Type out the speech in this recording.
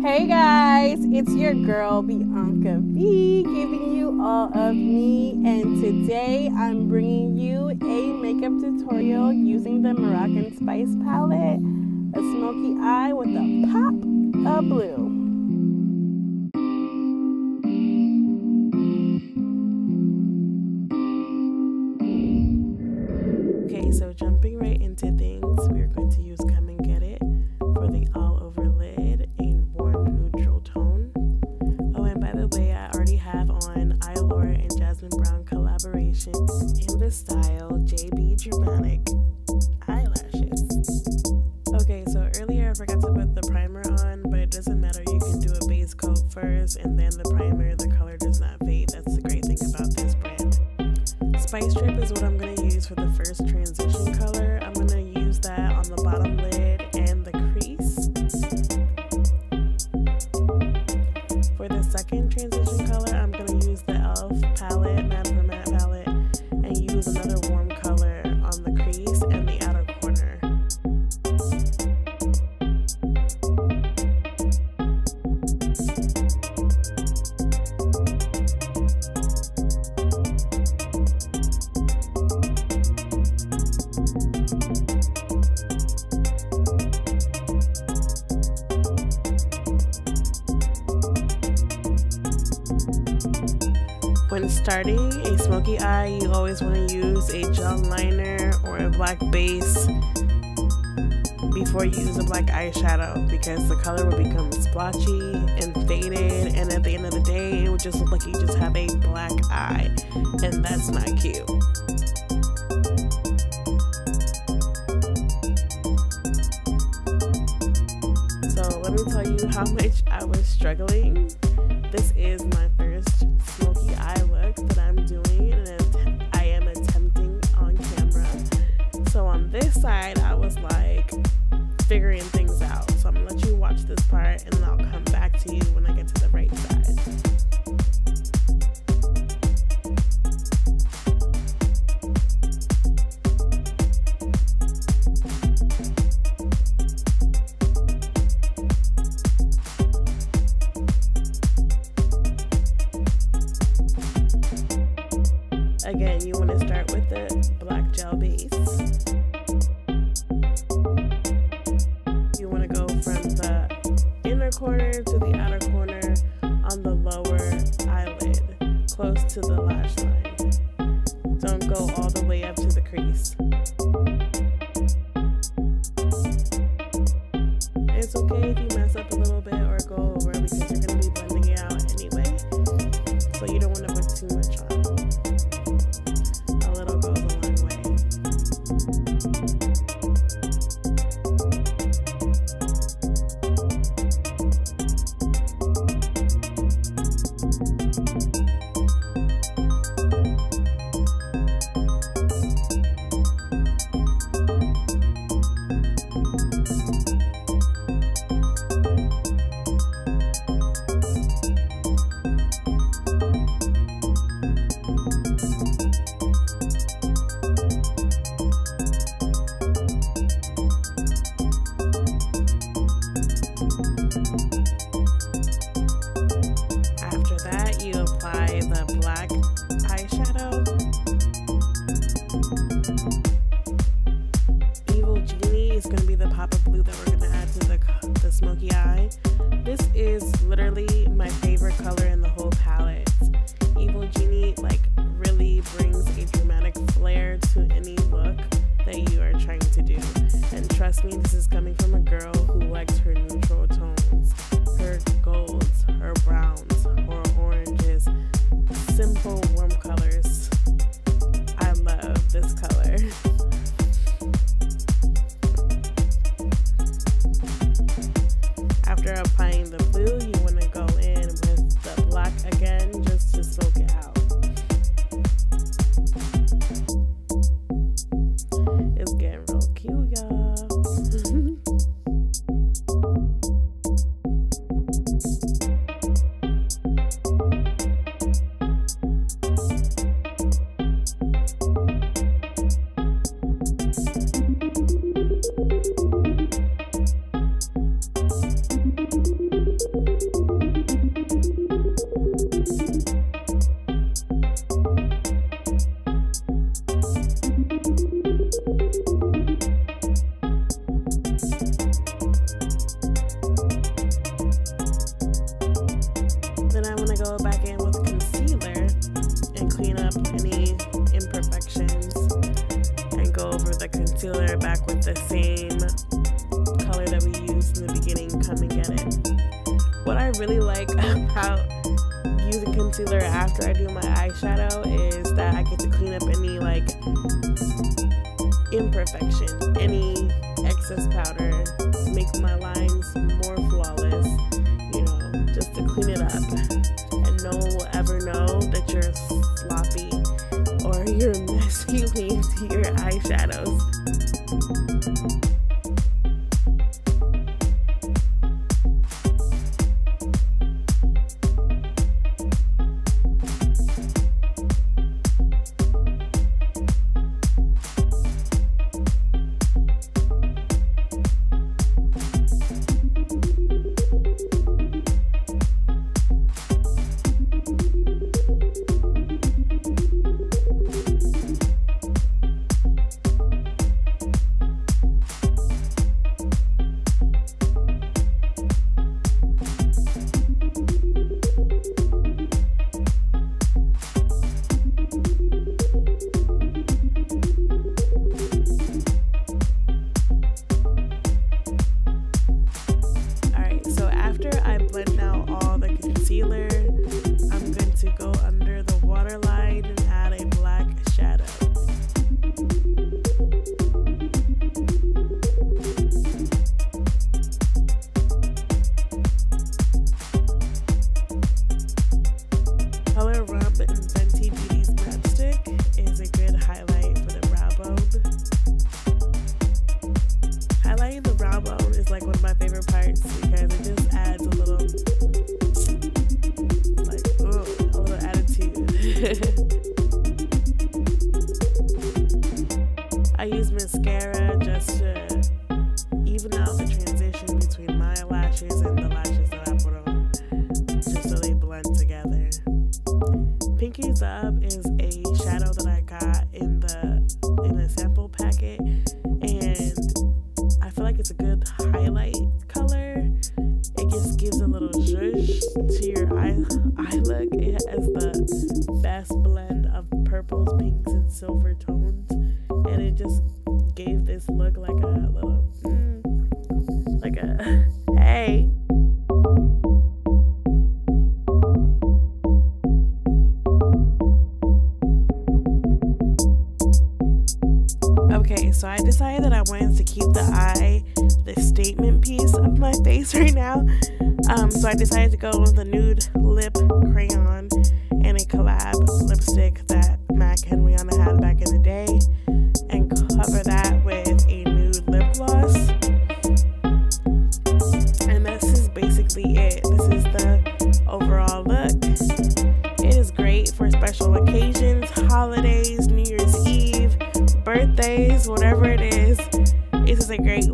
Hey guys, it's your girl Bianca V giving you all of me, and today I'm bringing you a makeup tutorial using the Moroccan Spice palette, a Smokey Eye with a pop of blue. Okay, so jumping right into things, we're going to use Come and Get It for the all over lid in warm neutral tone. Oh, and by the way, I already have on ALYSSA and Jasmine Brown collaboration in the style JB Dramatic eyelashes. Okay, so earlier I forgot to put the primer on, but it doesn't matter. You can do a base coat first and then the primer. The color does not fade. That's the great thing about this brand. Spice Strip is what I'm going to use for the first transition color. I'm going to use that on the bottom lid and the crease. For the second transition color, I'm going to use the e.l.f. palette, matte for matte palette, and use another warm color on the crease and the outer corner. When starting a smoky eye, you always want to use a gel liner or a black base before you use a black eyeshadow, because the color will become splotchy and faded, and at the end of the day it would just look like you just have a black eye, and that's not cute. So let me tell you how much I was struggling. This is my first smoky eye look that I'm doing, and I am attempting on camera. So on this side, I was like figuring things out. So I'm gonna let you watch this part, and then I'll come back to you when I get to the right side. Again, you want to start with the black gel base. You want to go from the inner corner to the outer corner on the lower eyelid, close to the lash line. Don't go all the way up to the crease. It's okay if you mess up a little bit or go over, because you're going to be blending it out anyway, so you don't want to put too much on. The black eyeshadow. Evil Genie is going to be the pop of blue that we're going to add to the smoky eye. This is literally my favorite color in the whole palette. Evil Genie like really brings a dramatic flair to any look that you are trying to do. And trust me, this is coming from a girl who likes her neutral tones, her golds, her browns, her oranges, simple warm colors. I love this color. After applying the blue, you want to go in with the black again just to smoke it out. It's getting real cute, y'all. come and get it. What I really like about using concealer after I do my eyeshadow is that I get to clean up any like imperfection, any excess powder, make my lines more flawless, you know, just to clean it up. And no one will ever know that you're sloppy or you're messy when you do your eyeshadows. Fenty Beauty's matchstick is a good highlight for the brow bone. Highlighting the brow bone is like one of my favorite parts because it just adds a little, like, ooh, a little attitude. I use mascara just to even out the transition between my lashes and the lashes that I put on, just so they blend together. Pinkies Up is a shadow that I got in a sample packet, and I feel like it's a good highlight color. It just gives a little zhuzh to your eye look. It has the best blend of purples, pinks, and silver tones, and it just gave this look like a little, like a, hey. Okay, so I decided that I wanted to keep the eye the statement piece of my face right now. So I decided to go with a nude lip crayon and a collab lipstick that Mac and Rihanna had back in the day, and cover that with a nude lip gloss. And this is basically it. This is the overall look. It is great for special occasions, holidays, New Year's Eve, birthdays, whatever it is. This is a great